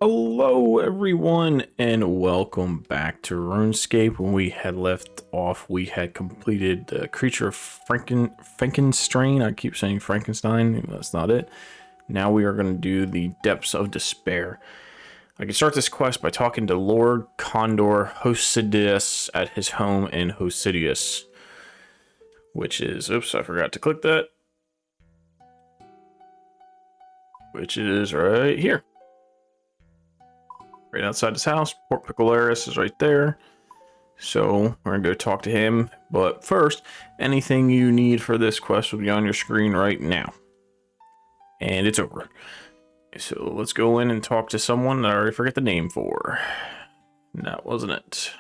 Hello, everyone, and welcome back to Runescape. When we had left off, we had completed the creature of Frankenstein. I keep saying Frankenstein, that's not it. Now we are going to do the Depths of Despair. I can start this quest by talking to Lord Condor Hosidius at his home in Hosidius, which is, oops, I forgot to click that, which is right here. Right outside his house. Port Picklearis is right there. So we're gonna go talk to him. But first, anything you need for this quest will be on your screen right now. And it's over. So let's go in and talk to someone that I already forget the name for. That wasn't it.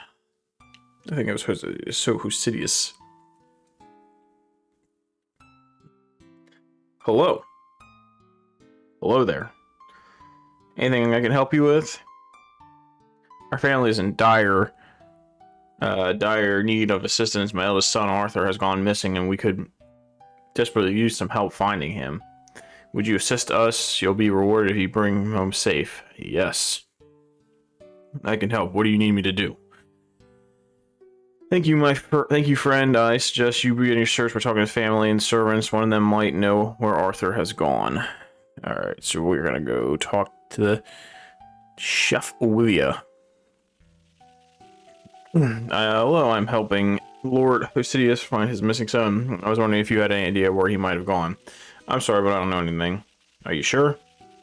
I think it was Hosidius. Hello. Hello there. Anything I can help you with? Our family is in dire need of assistance. My eldest son Arthur has gone missing, and we could desperately use some help finding him. Would you assist us? You'll be rewarded if you bring him home safe. Yes. I can help. What do you need me to do? Thank you, thank you, friend. I suggest you begin your search by talking to family and servants. One of them might know where Arthur has gone. Alright, so we're gonna go talk to the Chef Olivia. Hello, I'm helping Lord Hosidius find his missing son. I was wondering if you had any idea where he might have gone. I'm sorry, but I don't know anything. Are you sure?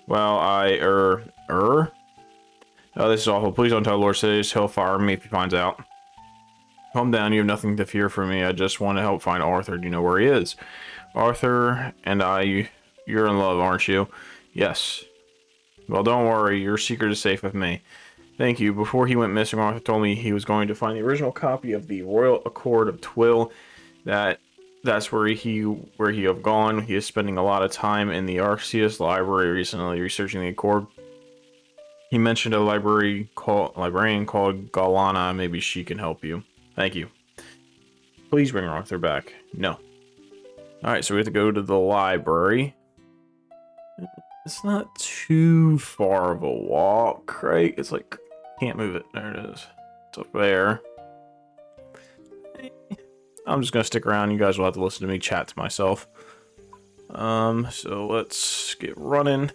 Well, Oh, this is awful. Please don't tell Lord Hosidius. He'll fire me if he finds out. Calm down, you have nothing to fear from me. I just want to help find Arthur. Do you know where he is? Arthur and you're in love, aren't you? Yes. Well, don't worry. Your secret is safe with me. Thank you. Before he went missing, Arthur told me he was going to find the original copy of the Royal Accord of Twill. That's where he have gone. He is spending a lot of time in the Arceus library recently researching the Accord. He mentioned a librarian called Galana. Maybe she can help you. Thank you. Please bring Arthur back. No. Alright, so we have to go to the library. It's not too far of a walk, right? It's like, can't move it. There it is. It's up there. I'm just gonna stick around. You guys will have to listen to me chat to myself. So let's get running.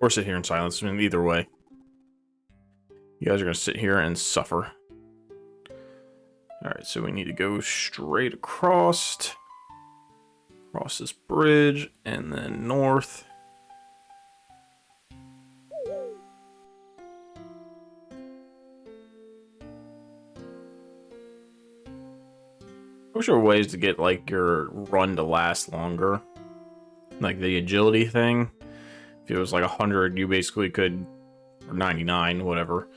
Or sit here in silence. I mean, either way. You guys are gonna sit here and suffer. Alright, so we need to go straight across this bridge, and then north. I wish there were ways to get, like, your run to last longer. Like the agility thing. If it was like 100, you basically could, or 99, whatever.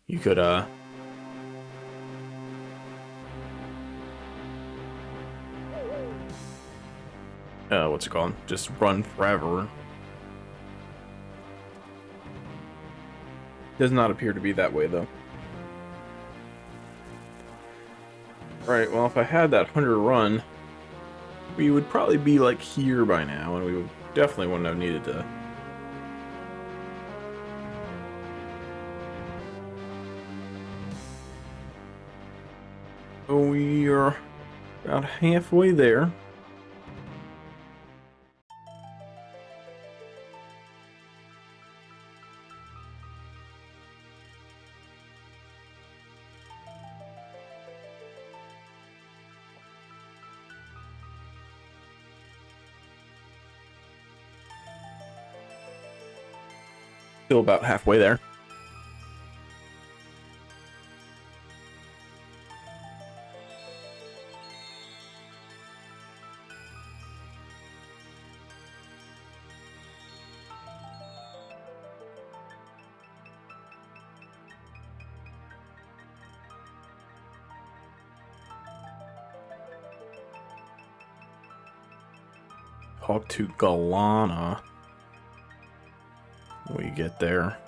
You could, what's it called? Just run forever. Does not appear to be that way, though. Right, well, if I had that 100 run, we would probably be, like, here by now, and we would definitely wouldn't have needed to. So we are about halfway there. Still about halfway there. Talk to Galana. We get there.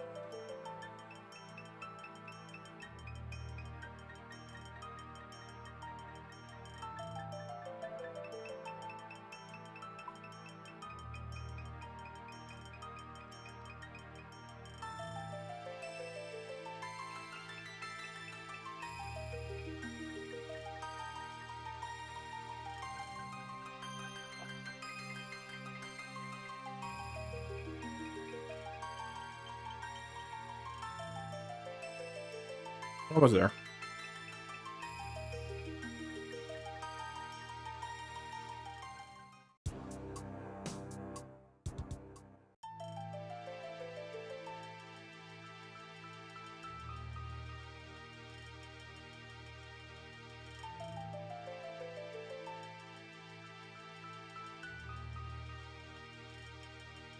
What was there?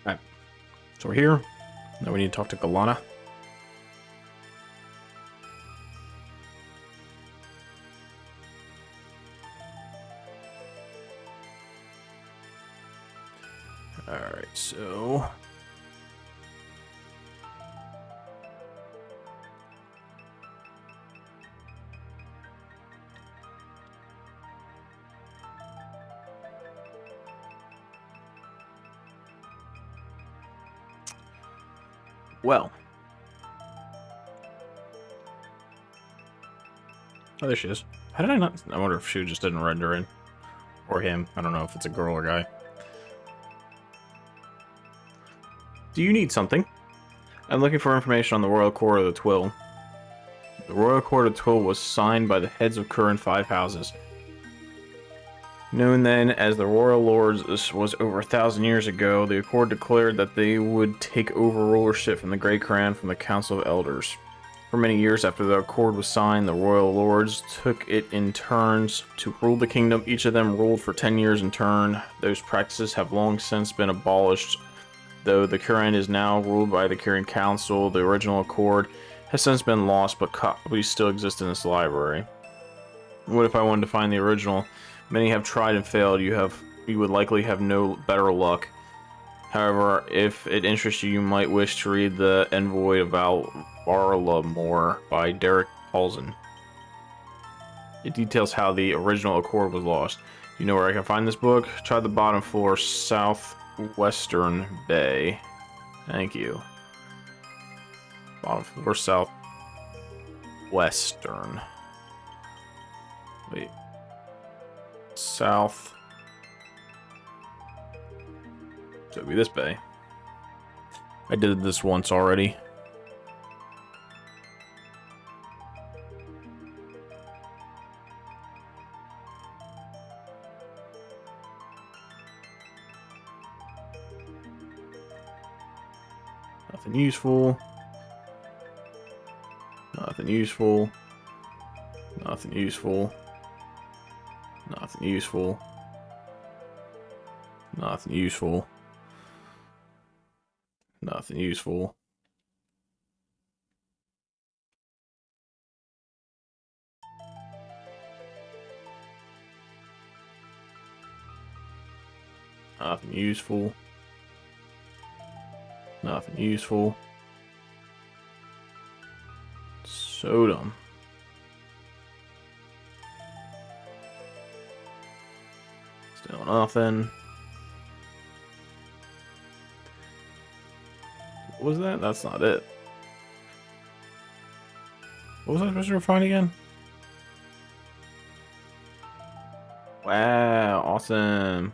Alright. So we're here. Now we need to talk to Galana. Alright, so... Well. Oh, there she is. How did I not... I wonder if she just didn't render in. Or him. I don't know if it's a girl or guy. Do you need something? I'm looking for information on the Royal Court of the Twill. The Royal Court of Twill was signed by the heads of current 5 houses. Known then as the Royal Lords, this was over 1,000 years ago. The Accord declared that they would take over rulership from the Great Crown from the Council of Elders. For many years after the Accord was signed, the Royal Lords took it in turns to rule the kingdom. Each of them ruled for 10 years in turn. Those practices have long since been abolished, though the Kirin is now ruled by the Kirin Council. The original Accord has since been lost, but copies still exist in this library. What if I wanted to find the original? Many have tried and failed. You would likely have no better luck. However, if it interests you, you might wish to read The Envoy of Varlamore by Derek Paulson. It details how the original Accord was lost. Do you know where I can find this book? Try the bottom floor, southwestern bay. Thank you. Bottom floor, southwestern. Wait. South. So it'd be this bay. I did this once already. Nothing useful. Nothing useful. Nothing useful. Nothing useful. Nothing useful. Nothing useful. Nothing useful. Nothing useful. So dumb. Still nothing. What was that? That's not it. What was I supposed to find again? Wow, awesome.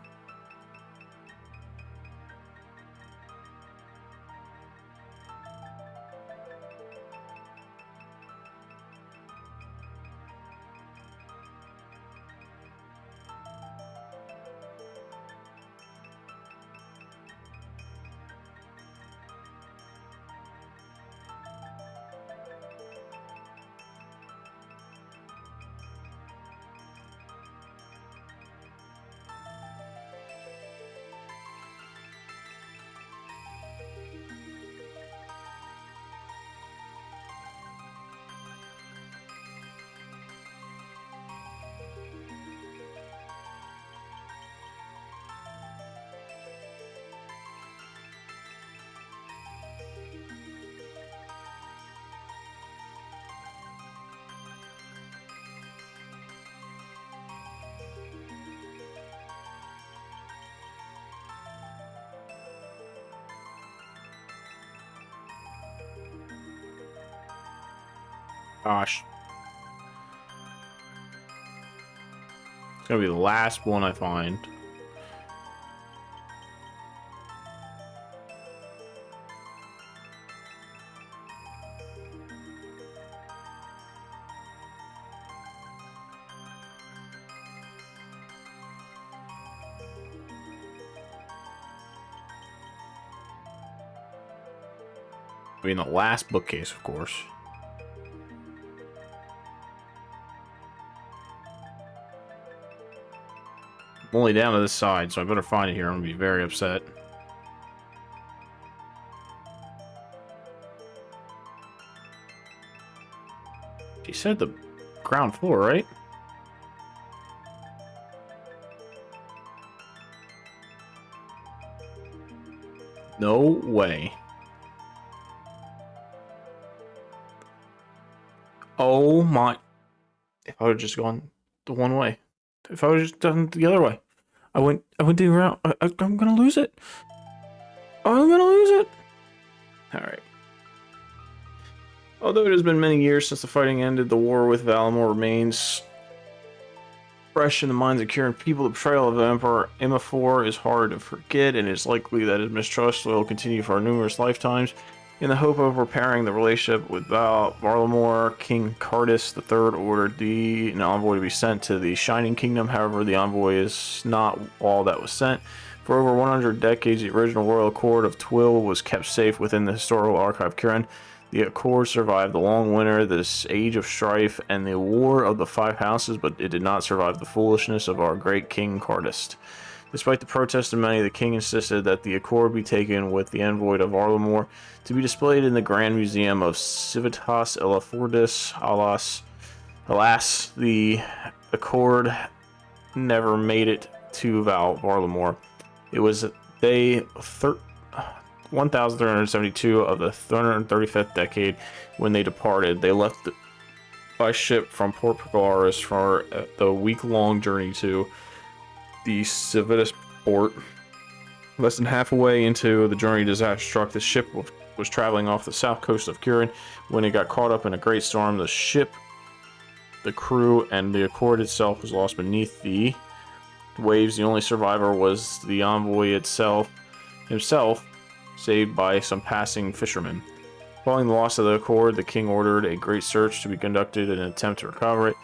Gosh. It's gonna be the last one I find. I mean, the last bookcase, of course. I'm only down to this side, so I better find it here. I'm gonna be very upset. She said the ground floor, right? No way. Oh my. If I would have just gone the one way. If I would have just done it the other way. I went the around. I'm gonna lose it. I'm gonna lose it. Alright. Although it has been many years since the fighting ended, the war with Valamor remains fresh in the minds of Kieran people. The betrayal of the Emperor Immafor is hard to forget, and it is likely that his mistrust will continue for numerous lifetimes. In the hope of repairing the relationship with Varlamor, King Cardis III ordered an envoy to be sent to the Shining Kingdom. However, the envoy is not all that was sent. For over 100 decades, the original royal accord of Twill was kept safe within the historical archive of Kieran. The Accord survived the long winter, this age of strife, and the war of the Five Houses, but it did not survive the foolishness of our great King Cardist. Despite the protests of many, the king insisted that the Accord be taken with the envoy of Arlamor to be displayed in the Grand Museum of Civitas Elafordis. Alas, the Accord never made it to Varlamor. It was day 1372 of the 335th decade when they departed. They left by ship from Port Polaris for the week-long journey to the Civitas port. Less than halfway into the journey, disaster struck. The ship was traveling off the south coast of Kieran when it got caught up in a great storm. The ship, the crew, and the Accord itself was lost beneath the waves. The only survivor was the envoy himself, saved by some passing fishermen. Following the loss of the Accord, the king ordered a great search to be conducted in an attempt to recover it.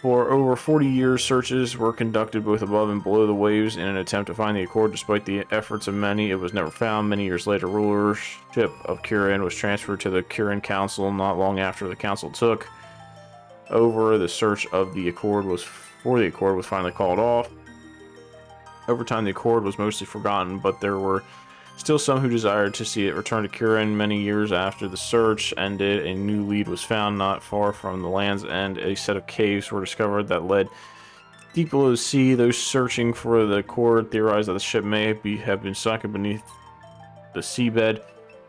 For over 40 years, searches were conducted both above and below the waves in an attempt to find the Accord. Despite the efforts of many, it was never found. Many years later, rulership of Kieran was transferred to the Kieran Council. Not long after the council took over, the search of the Accord was finally called off. Over time, the Accord was mostly forgotten, but there were still some who desired to see it return to Kieran. Many years after the search ended, a new lead was found not far from the Land's End. A set of caves were discovered that led deep below the sea. Those searching for the Accord theorized that the ship may have been sunken beneath the seabed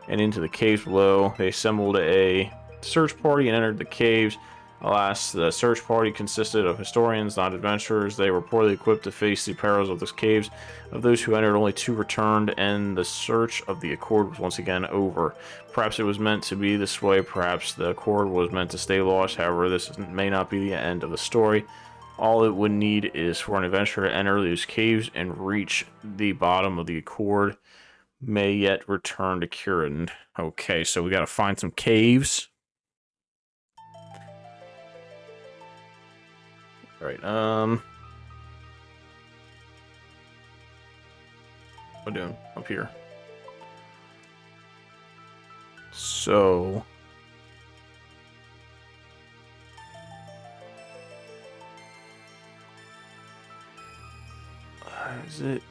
and into the caves below. They assembled a search party and entered the caves. Alas, the search party consisted of historians, not adventurers. They were poorly equipped to face the perils of the caves. Of those who entered, only 2 returned, and the search of the Accord was once again over. Perhaps it was meant to be this way. Perhaps the Accord was meant to stay lost. However, this may not be the end of the story. All it would need is for an adventurer to enter these caves and reach the bottom of the Accord. May yet return to Kieran. Okay, so we gotta find some caves. Alright, what am I doing up here? So... is it...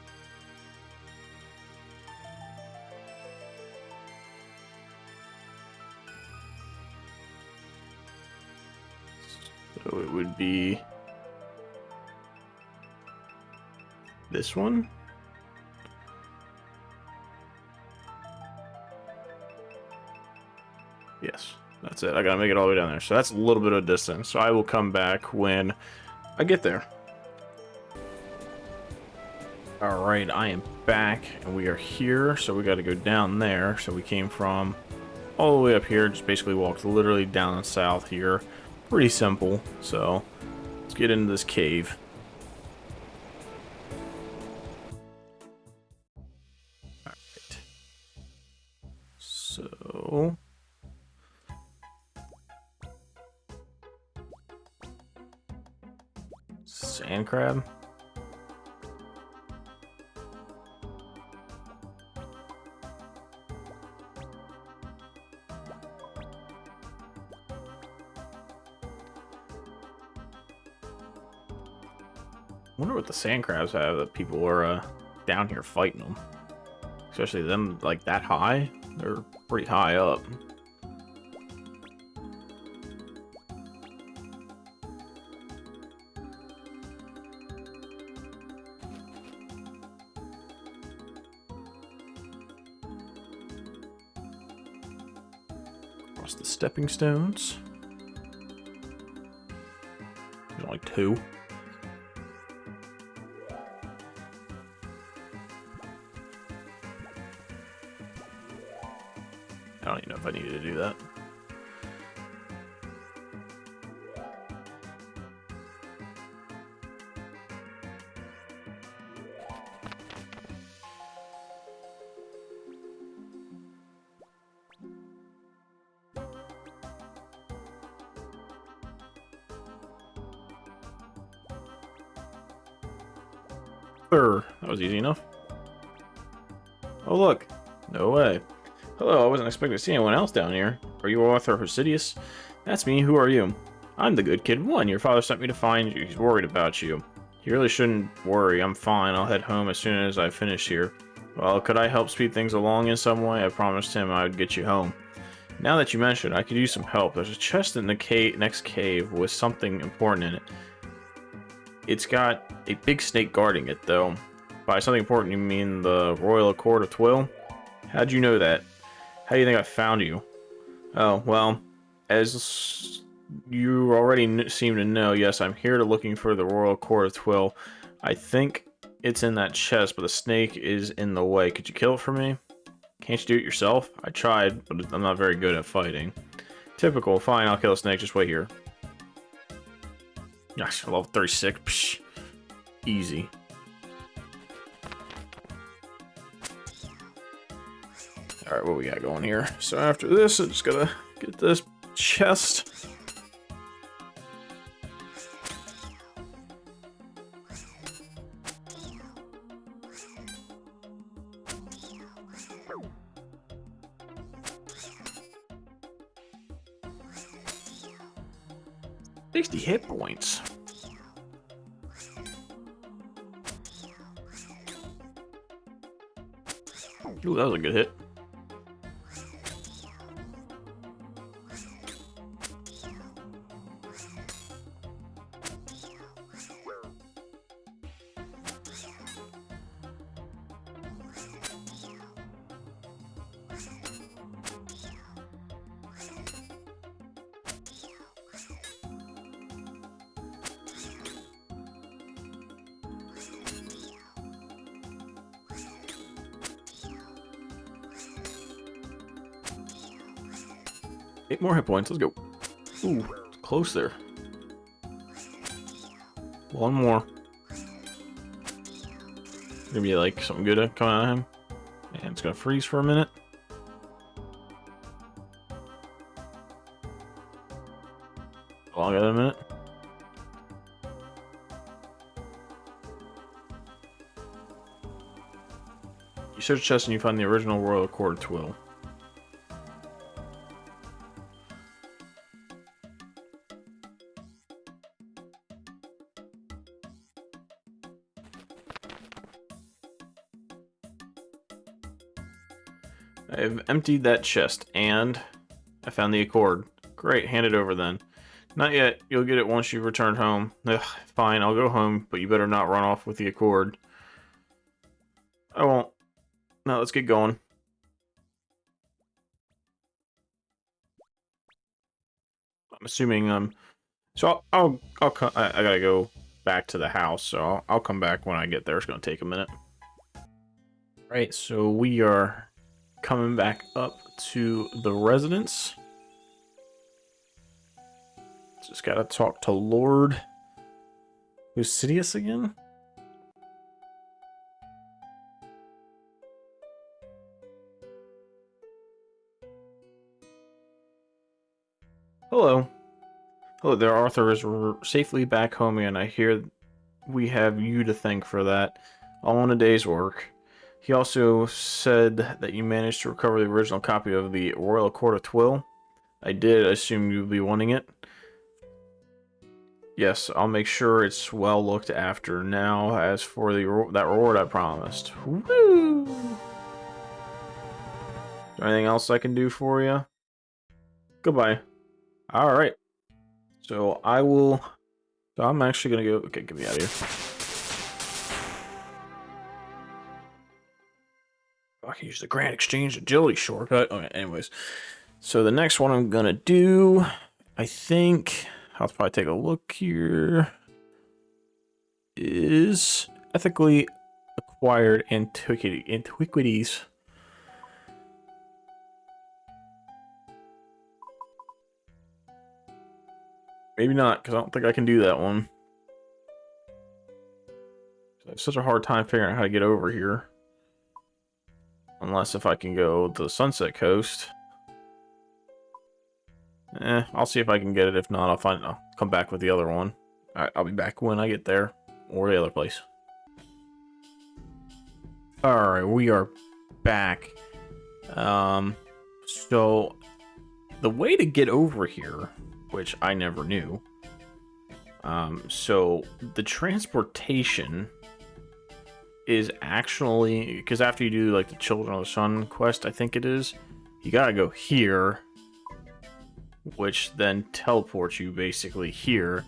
So it would be... this one? Yes, that's it. I gotta make it all the way down there. So that's a little bit of distance. So I will come back when I get there. Alright, I am back, and we are here. So we gotta go down there. So we came from all the way up here. Just basically walked literally down south here. Pretty simple. So let's get into this cave. Alright. So... sand crab? Wonder what the sand crabs have that people are down here fighting them. Especially them like that high. They're pretty high up. Across the stepping stones. There's only 2. I don't even know if I needed to do that. That was easy enough. Oh look, no way. Hello, I wasn't expecting to see anyone else down here. Are you Arthur Hosidius? That's me, who are you? I'm the good kid 1. Your father sent me to find you. He's worried about you. You really shouldn't worry. I'm fine. I'll head home as soon as I finish here. Well, could I help speed things along in some way? I promised him I would get you home. Now that you mention it, I could use some help. There's a chest in the next cave with something important in it. It's got a big snake guarding it, though. By something important, you mean the Royal Accord of Twill? How'd you know that? How do you think I found you? Oh, well, as you already seem to know, yes, I'm here looking for the Royal Accord of Twill. I think it's in that chest, but the snake is in the way. Could you kill it for me? Can't you do it yourself? I tried, but I'm not very good at fighting. Typical. Fine, I'll kill the snake. Just wait here. Gosh, level 36. Psh, easy. Alright, what we got going here? So after this, I just gotta get this chest. $60 hit points. Ooh, that was a good hit. Eight more hit points. Let's go. Ooh, close there. One more. Gonna be like something good coming out of him. And it's gonna freeze for a minute. Longer than a minute. You search the chest and you find the original Royal Accord Twill. I've emptied that chest, and I found the Accord. Great, hand it over then. Not yet. You'll get it once you've returned home. Ugh, fine, I'll go home, but you better not run off with the Accord. I won't. Now let's get going. I'm assuming so I gotta go back to the house, so I'll come back when I get there. It's gonna take a minute. Right, so we are coming back up to the residence. Just gotta talk to Lord Lucidius again. Hello. Hello there, Arthur is safely back home, and I hear we have you to thank for that. All in a day's work. He also said that you managed to recover the original copy of the Royal Accord of Twill. I did assume you'd be wanting it. Yes, I'll make sure it's well looked after. Now, as for that reward I promised. Woo! Is there anything else I can do for you? Goodbye. All right. So I will. So I'm actually gonna go. Okay, get me out of here. I can use the Grand Exchange Agility shortcut. Okay, anyways. So the next one I'm gonna do, I think, I'll probably take a look here, is ethically acquired antiquities. Maybe not, because I don't think I can do that one. I have such a hard time figuring out how to get over here. Unless if I can go to the Sunset Coast. I'll see if I can get it. If not, I'll come back with the other one. Alright, I'll be back when I get there. Or the other place. Alright, we are back. So the way to get over here, which I never knew. So the transportation is actually, because after you do like the Children of the Sun quest, I think it is, you gotta go here, which then teleports you basically here.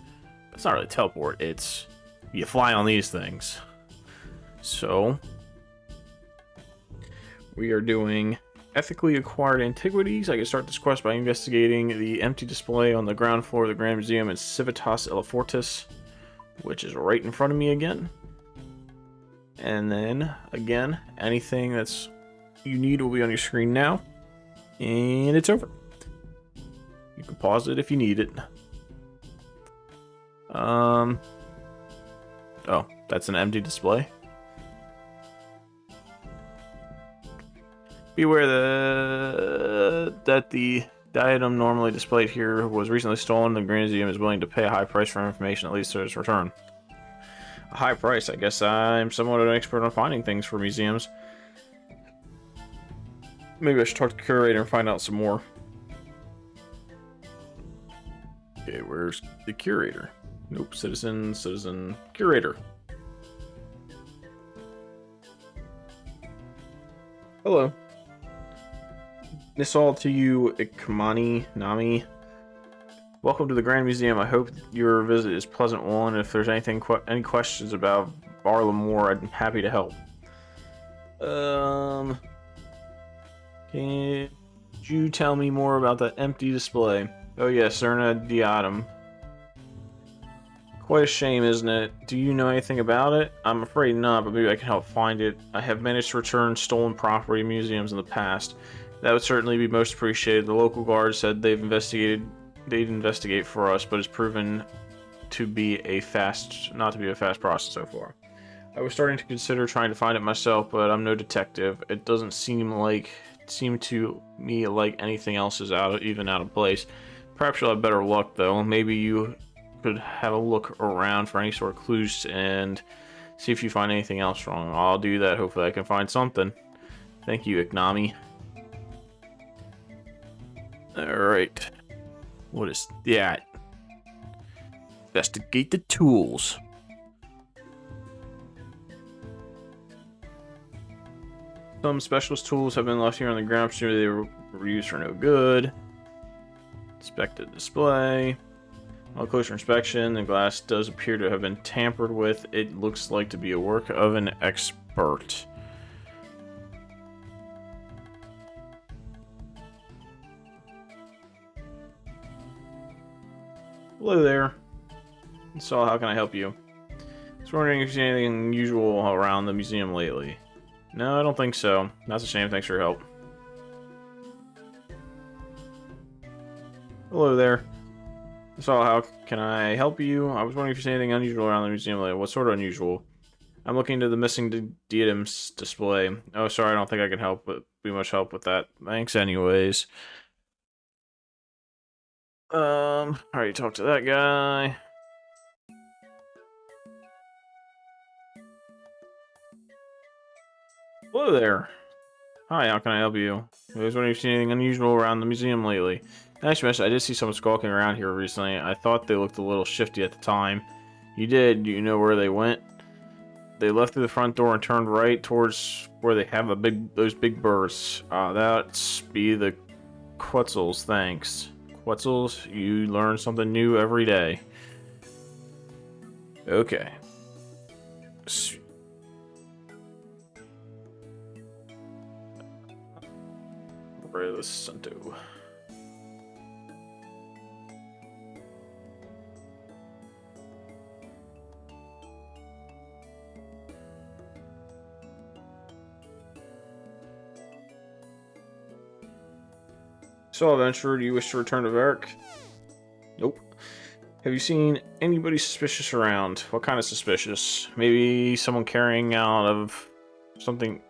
It's not really teleport, it's you fly on these things. So we are doing ethically acquired antiquities. I can start this quest by investigating the empty display on the ground floor of the Grand Museum in Civitas Elefortis, which is right in front of me again. And then, again, anything that's you need will be on your screen now. And it's over. You can pause it if you need it. Oh, that's an empty display. Beware that the item normally displayed here was recently stolen. The Grand Museum is willing to pay a high price for information that leads to its return. A high price? I guess I'm somewhat an expert on finding things for museums. Maybe I should talk to the curator and find out some more. Okay, where's the curator? Nope, citizen, curator. Hello. This all to you, Ikamani Nami. Welcome to the Grand Museum. I hope your visit is a pleasant one. If there's any questions about Barlamore, I'm happy to help. Can you tell me more about that empty display? Oh yes, Serna Diadem. Quite a shame, isn't it? Do you know anything about it? I'm afraid not, but maybe I can help find it. I have managed to return stolen property to museums in the past. That would certainly be most appreciated. The local guard said they'd investigate for us, but it's proven to be not to be a fast process so far. I was starting to consider trying to find it myself, but I'm no detective. It doesn't seem to me like anything else is even out of place. Perhaps you'll have better luck though. Maybe you could have a look around for any sort of clues and see if you find anything else wrong. I'll do that. Hopefully I can find something. Thank you, Iknami. Alright. What is that? Investigate the tools. Some specialist tools have been left here on the ground. Presumably they were used for no good. Inspect the display. On closer inspection, the glass does appear to have been tampered with. It looks like to be a work of an expert. Hello there. So, how can I help you? I was wondering if you see anything unusual around the museum lately. No, I don't think so. That's a shame. Thanks for your help. Hello there. So, how can I help you? I was wondering if you see anything unusual around the museum lately. What sort of unusual? I'm looking into the missing diadems display. Oh, sorry, I don't think I can help, but be much help with that. Thanks anyways. Already talked to that guy. Hello there. Hi, how can I help you? I was wondering if you've seen anything unusual around the museum lately. Actually, I did see someone skulking around here recently. I thought they looked a little shifty at the time. You did? Do you know where they went? They left through the front door and turned right towards where they have those big birds. That's be the Quetzals, thanks. Quetzals, you learn something new every day. Okay. Santo. So, adventurer, do you wish to return to Varric? Nope. Have you seen anybody suspicious around? What kind of suspicious? Maybe someone carrying something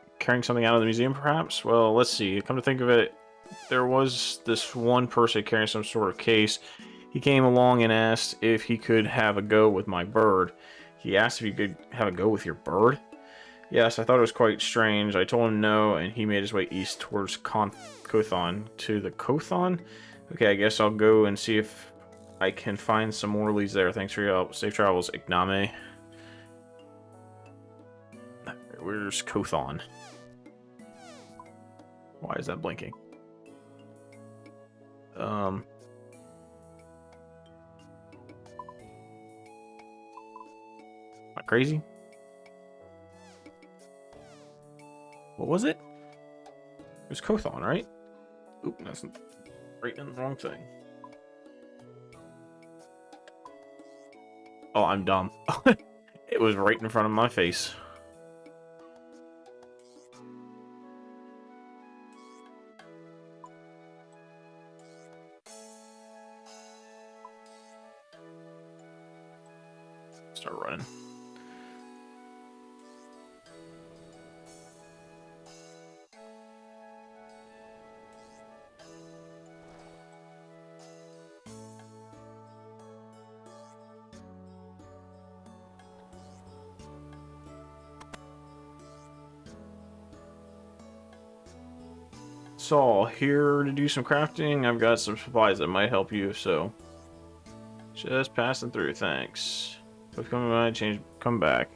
out of the museum, perhaps? Well, let's see. Come to think of it, there was this one person carrying some sort of case. He came along and asked if he could have a go with my bird. He asked if he could have a go with your bird? Yes, I thought it was quite strange. I told him no, and he made his way east towards Kothon. To the Kothon? Okay, I guess I'll go and see if I can find some more leads there. Thanks for your help. Safe travels, Igname. Where's Kothon? Why is that blinking? Am I crazy? What was it? It was Kothon, right? Oop, that's right in the wrong thing. Oh, I'm dumb. It was right in front of my face. Start running. Saul, here to do some crafting. I've got some supplies that might help you, so just passing through, thanks. If coming by, come back.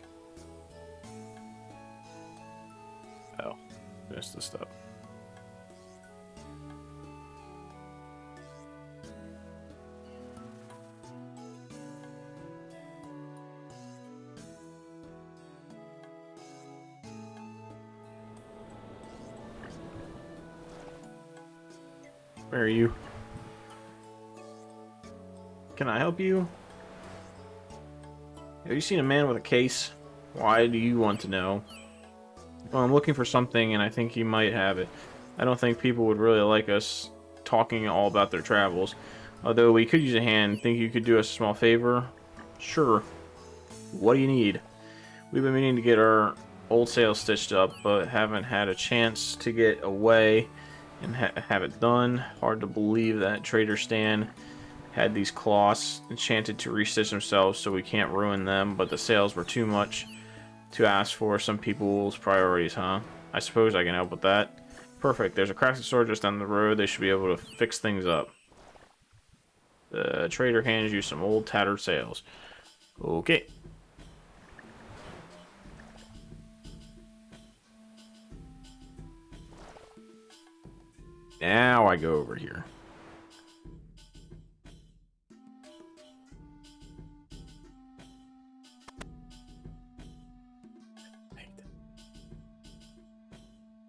Oh, missed the stuff. Where are you? Can I help you? Have you seen a man with a case? Why do you want to know? Well, I'm looking for something and I think he might have it. I don't think people would really like us talking all about their travels. Although we could use a hand. Think you could do us a small favor? Sure. What do you need? We've been meaning to get our old sails stitched up, but haven't had a chance to get away and have it done. Hard to believe that Trader Stan had these cloths enchanted to restitch themselves, so we can't ruin them, but the sails were too much to ask for some people's priorities, huh? I suppose I can help with that. Perfect. There's a crafting store just down the road. They should be able to fix things up. The trader hands you some old tattered sails. Okay. Now I go over here.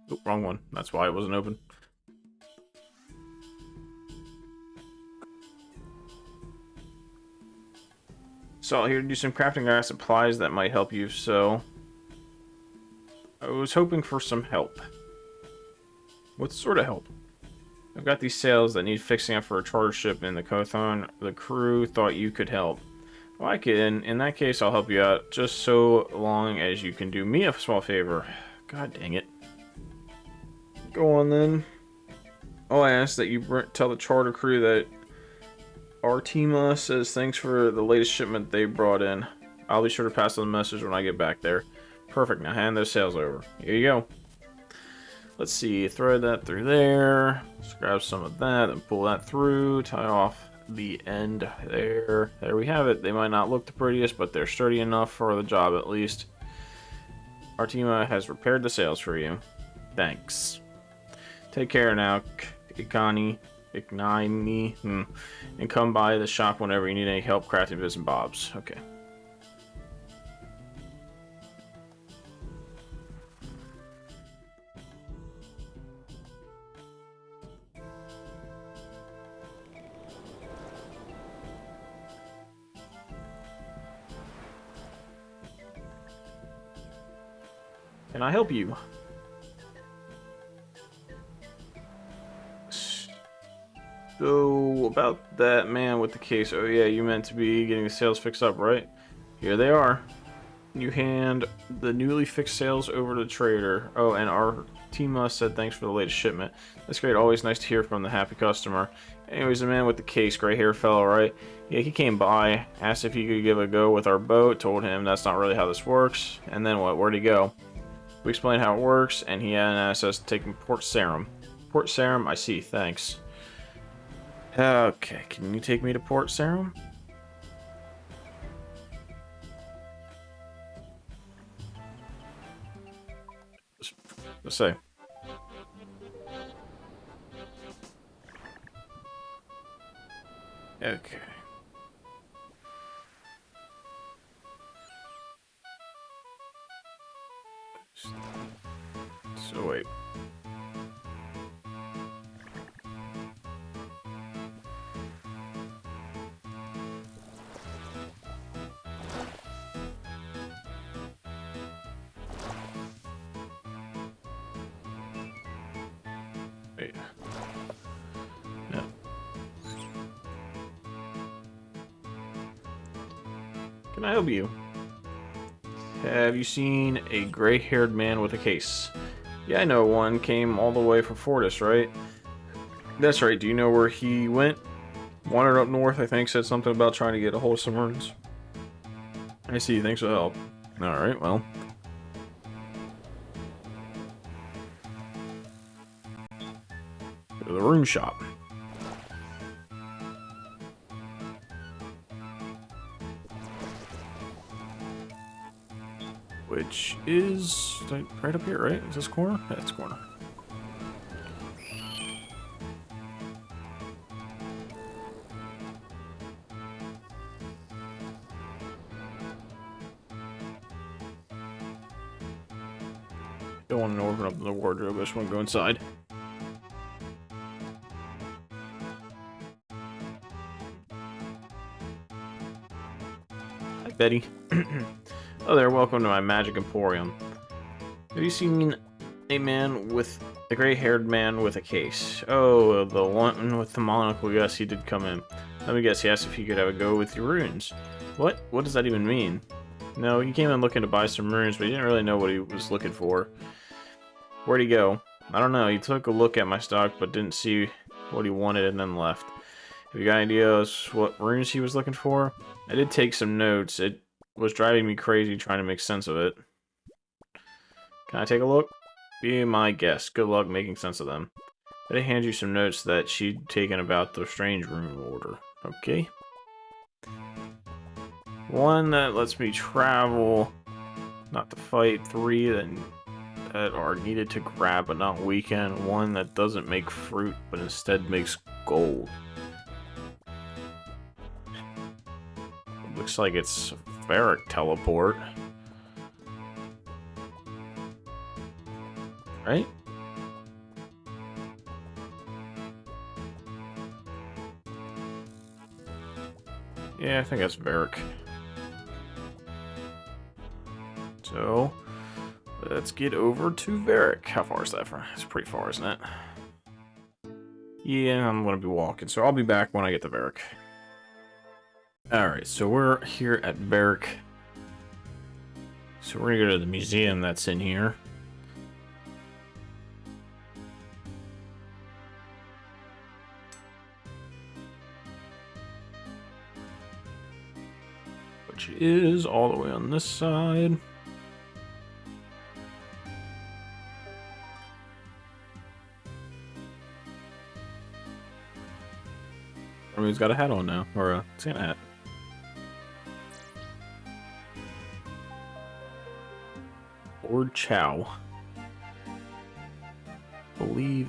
Oh, wrong one. That's why it wasn't open. So here to do some crafting. I got supplies that might help you, so I was hoping for some help. What sort of help? I've got these sails that need fixing up for a charter ship in the Kothon. The crew thought you could help. Well, I can. In that case, I'll help you out, just so long as you can do me a small favor. God dang it. Go on, then. I'll ask that you tell the charter crew that Artima says thanks for the latest shipment they brought in. I'll be sure to pass on the message when I get back there. Perfect, now hand those sails over. Here you go. Let's see, thread that through there. Let's grab some of that and pull that through. Tie off the end there. There we have it. They might not look the prettiest, but they're sturdy enough for the job at least. Artima has repaired the sails for you. Thanks. Take care now, Ikani. And come by the shop whenever you need any help crafting bits and bobs. Okay. Can I help you? So, about that man with the case. Oh yeah, you meant to be getting the sails fixed up, right? Here they are. You hand the newly fixed sails over to the trader. Oh, and Artima said thanks for the latest shipment. That's great. Always nice to hear from the happy customer. Anyways, the man with the case, gray-haired fellow, right? Yeah, he came by, asked if he could give a go with our boat, told him that's not really how this works. And then what? Where'd he go? We explained how it works, and he asked us to take him to Port Sarum. Port Sarum? I see, thanks. Okay, can you take me to Port Sarum? Let's say. Okay. So wait. Wait. No. Can I help you? Have you seen a gray-haired man with a case? Yeah, I know one. Came all the way from Fortis, right? That's right. Do you know where he went? Wandered up north, I think. Said something about trying to get a hold of some runes. I see. Thanks for the help. Alright, well. Go to the rune shop. Which is right up here, right? Is this corner? Yeah, it's corner. Don't want to open up the wardrobe, I just want to go inside. Hi, Betty. Oh there, welcome to my magic emporium. Have you seen a man with the gray-haired man with a case? Oh, the one with the monocle. Yes, he did come in. Let me guess, he asked if he could have a go with your runes. What? What does that even mean? No, he came in looking to buy some runes, but he didn't really know what he was looking for. Where'd he go? I don't know. He took a look at my stock, but didn't see what he wanted and then left. Have you got any ideas what runes he was looking for? I did take some notes. It was driving me crazy trying to make sense of it. Can I take a look? Be my guest. Good luck making sense of them. Betty hands you some notes that she'd taken about the strange rune order. Okay. One that lets me travel, not to fight. 3 that are needed to grab but not weaken. 1 that doesn't make fruit but instead makes gold. Looks like it's a Varric teleport. Right? Yeah, I think that's Varric. So, let's get over to Varric. How far is that from? It's pretty far, isn't it? Yeah, I'm gonna be walking, so I'll be back when I get to Varric. Alright, so we're here at Varric. So we're gonna go to the museum that's in here. Which is all the way on this side. mean, he's got a hat on now, or a Santa hat. Lord Chow. Believe.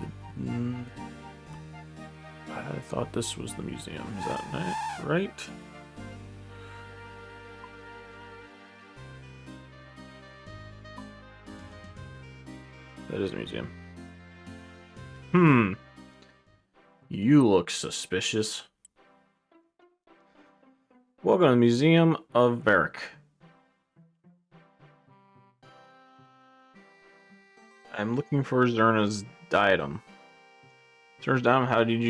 I thought this was the museum. Is that right? That is a museum. You look suspicious. Welcome to the Museum of Varric. I'm looking for Zerna's diadem. Zerna's diadem, how did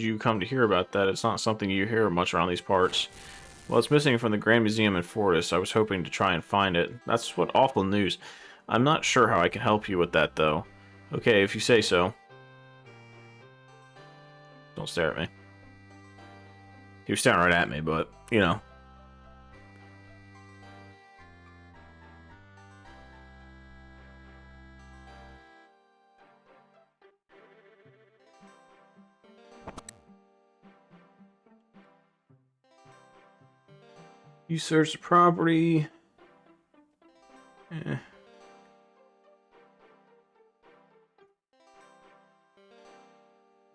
you come to hear about that? It's not something you hear much around these parts. Well, it's missing from the Grand Museum in Fortis. I was hoping to try and find it. That's what awful news. I'm not sure how I can help you with that, though. Okay, if you say so. Don't stare at me. He was staring right at me, but, you know. You search the property.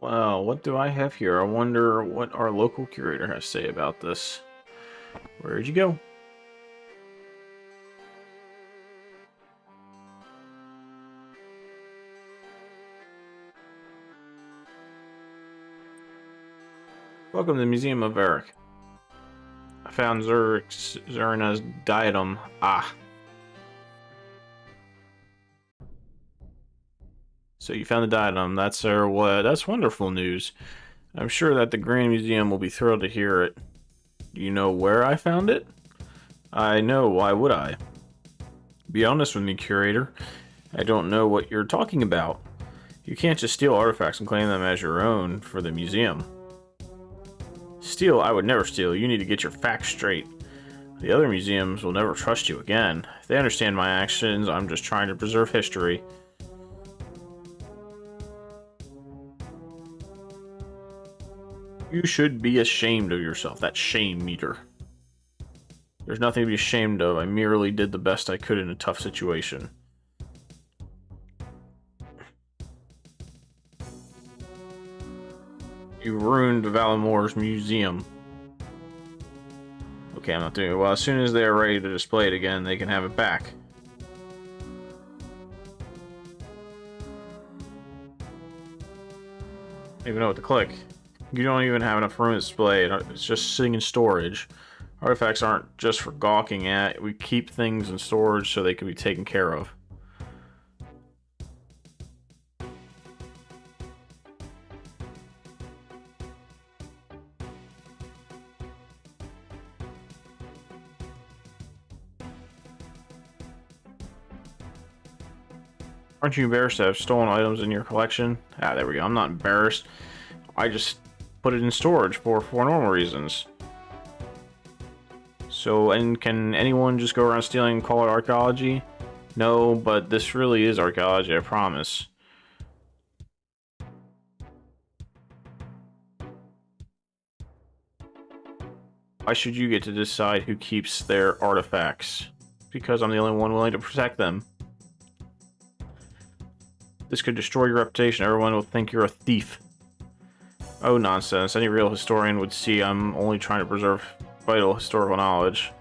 Wow, what do I have here? I wonder what our local curator has to say about this. Where'd you go? Welcome to the Museum of Varric. I found Zerna's diadem. Ah. So you found the diadem. That's wonderful news. I'm sure that the Grand Museum will be thrilled to hear it. Do you know where I found it? I know, why would I? Be honest with me, curator. I don't know what you're talking about. You can't just steal artifacts and claim them as your own for the museum. Steal? I would never steal. You need to get your facts straight. The other museums will never trust you again. They understand my actions. I'm just trying to preserve history. You should be ashamed of yourself. That shame meter. There's nothing to be ashamed of. I merely did the best I could in a tough situation. You ruined Valinmore's museum. Okay, I'm not doing it. Well, as soon as they are ready to display it again, they can have it back. I don't even know what to click. You don't even have enough room to display it. It's just sitting in storage. Artifacts aren't just for gawking at. We keep things in storage so they can be taken care of. Aren't you embarrassed to have stolen items in your collection? Ah, there we go. I'm not embarrassed. I just put it in storage for normal reasons. So, and can anyone just go around stealing and call it archaeology? No, but this really is archaeology, I promise. Why should you get to decide who keeps their artifacts? Because I'm the only one willing to protect them. This could destroy your reputation. Everyone will think you're a thief. Oh, nonsense. Any real historian would see I'm only trying to preserve vital historical knowledge.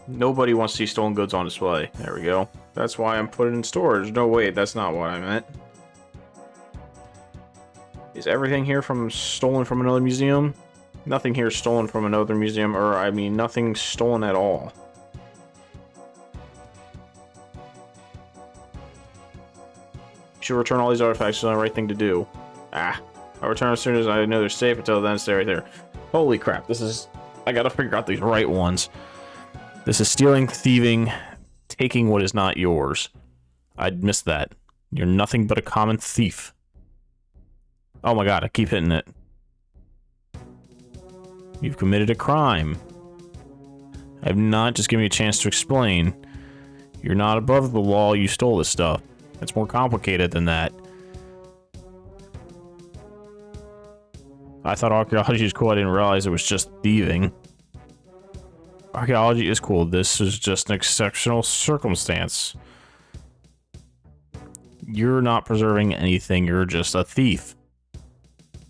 Nobody wants to see stolen goods on display. There we go. That's why I'm putting it in storage. No, wait, that's not what I meant. Is everything here stolen from another museum? Nothing here is stolen from another museum, or I mean, nothing stolen at all. You should return all these artifacts. It's the right thing to do. Ah. I'll return as soon as I know they're safe. Until then, stay right there. Holy crap, this is... I gotta figure out these right ones. This is stealing, thieving, taking what is not yours. I'd missed that. You're nothing but a common thief. Oh my god, I keep hitting it. You've committed a crime. I've not just given you a chance to explain. You're not above the law, you stole this stuff. It's more complicated than that. I thought archaeology was cool. I didn't realize it was just thieving. Archaeology is cool. This is just an exceptional circumstance. You're not preserving anything. You're just a thief.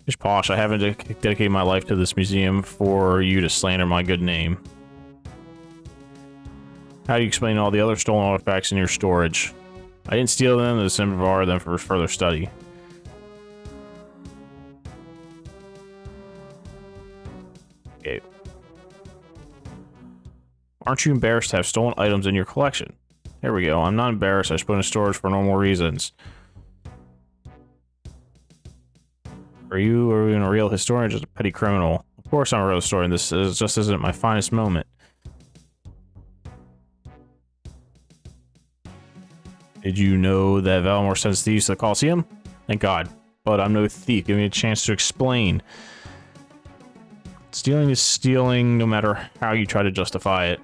Just posh. I haven't dedicated my life to this museum for you to slander my good name. How do you explain all the other stolen artifacts in your storage? I didn't steal them. I just borrowed them for further study. Okay. Aren't you embarrassed to have stolen items in your collection? There we go. I'm not embarrassed. I just put in storage for normal reasons. Are you even a real historian or just a petty criminal? Of course I'm a real historian. This just isn't my finest moment. Did you know that Valimore sends thieves to the Colosseum? Thank God. But I'm no thief. Give me a chance to explain. Stealing is stealing, no matter how you try to justify it.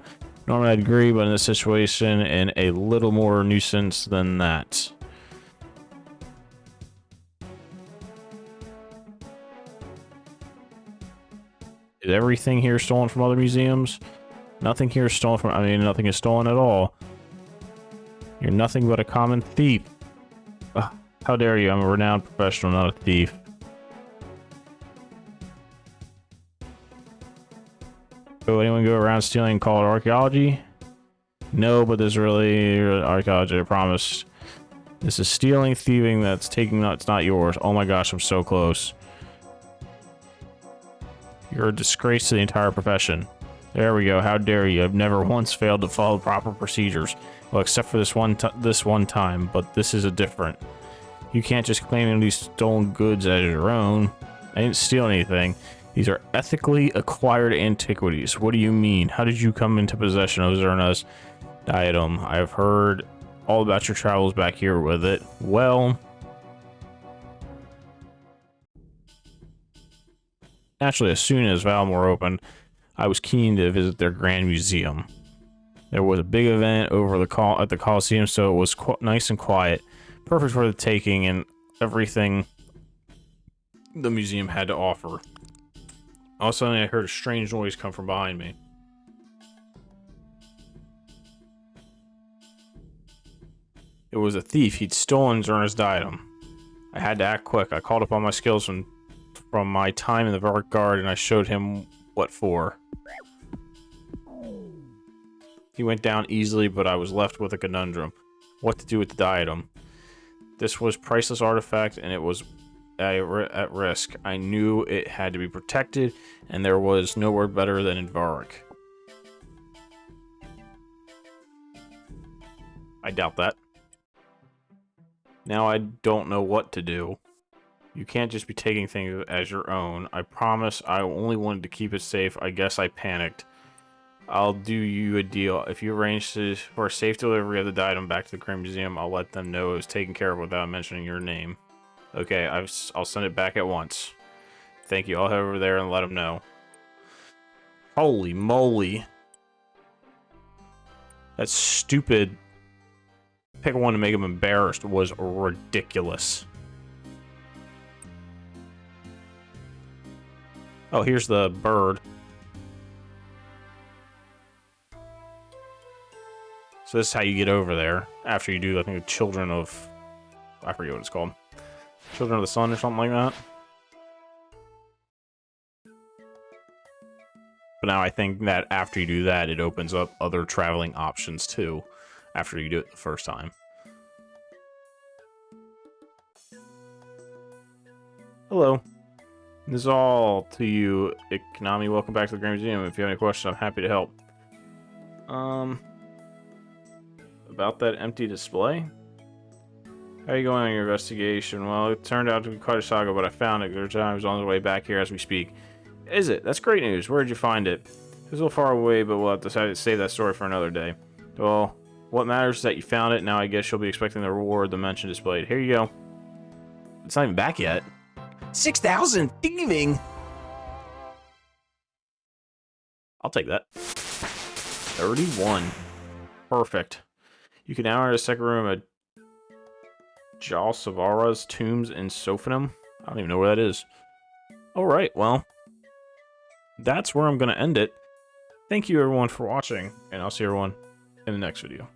Normally I'd agree, but in this situation, and a little more nuisance than that. Is everything here stolen from other museums? Nothing here is stolen from... I mean, nothing is stolen at all. You're nothing but a common thief. Ugh, how dare you? I'm a renowned professional, not a thief. So anyone go around stealing and call it archaeology? No, but this really archaeology, I promise. This is stealing, thieving, that's taking... It's not yours. Oh my gosh, I'm so close. You're a disgrace to the entire profession. There we go. How dare you? I've never once failed to follow proper procedures. Well, except for this one time, but this is a different. You can't just claim these stolen goods as your own. I didn't steal anything. These are ethically acquired antiquities. What do you mean? How did you come into possession of Zerna's diadem? I've heard all about your travels back here with it. Well... Naturally, as soon as Valimore opened, I was keen to visit their grand museum. There was a big event over at the Colosseum, so it was nice and quiet. Perfect for the taking and everything the museum had to offer. All of a sudden, I heard a strange noise come from behind me. It was a thief. He'd stolen Zerna's diadem. I had to act quick. I called upon my skills from my time in the Vark Guard, and I showed him what for. He went down easily, but I was left with a conundrum. What to do with the diadem? This was a priceless artifact, and it was at risk. I knew it had to be protected, and there was nowhere better than in Vark. I doubt that. Now I don't know what to do. You can't just be taking things as your own. I promise I only wanted to keep it safe. I guess I panicked. I'll do you a deal. If you arrange for a safe delivery of the diadem back to the Grand Museum, I'll let them know it was taken care of without mentioning your name. Okay, I'll send it back at once. Thank you. I'll head over there and let them know. Holy moly. That stupid pick one to make him embarrassed was ridiculous. Oh, here's the bird. So this is how you get over there. After you do, I think, the Children of... I forget what it's called. Children of the Sun or something like that. But now I think that after you do that, it opens up other traveling options too. After you do it the first time. Hello. This is all to you, Konami. Welcome back to the Grand Museum. If you have any questions, I'm happy to help. About that empty display? How are you going on your investigation? Well, it turned out to be quite a saga, but I found it. There's times on the way back here as we speak. Is it? That's great news. Where'd you find it? It was a little far away, but we'll have to save that story for another day. Well, what matters is that you found it. Now I guess you'll be expecting the reward the mention displayed. Here you go. It's not even back yet. 6,000 thieving! I'll take that. 31. Perfect. You can now enter the second room at Jal Savara's tombs in Sophanum. I don't even know where that is. Alright, well, that's where I'm going to end it. Thank you everyone for watching, and I'll see everyone in the next video.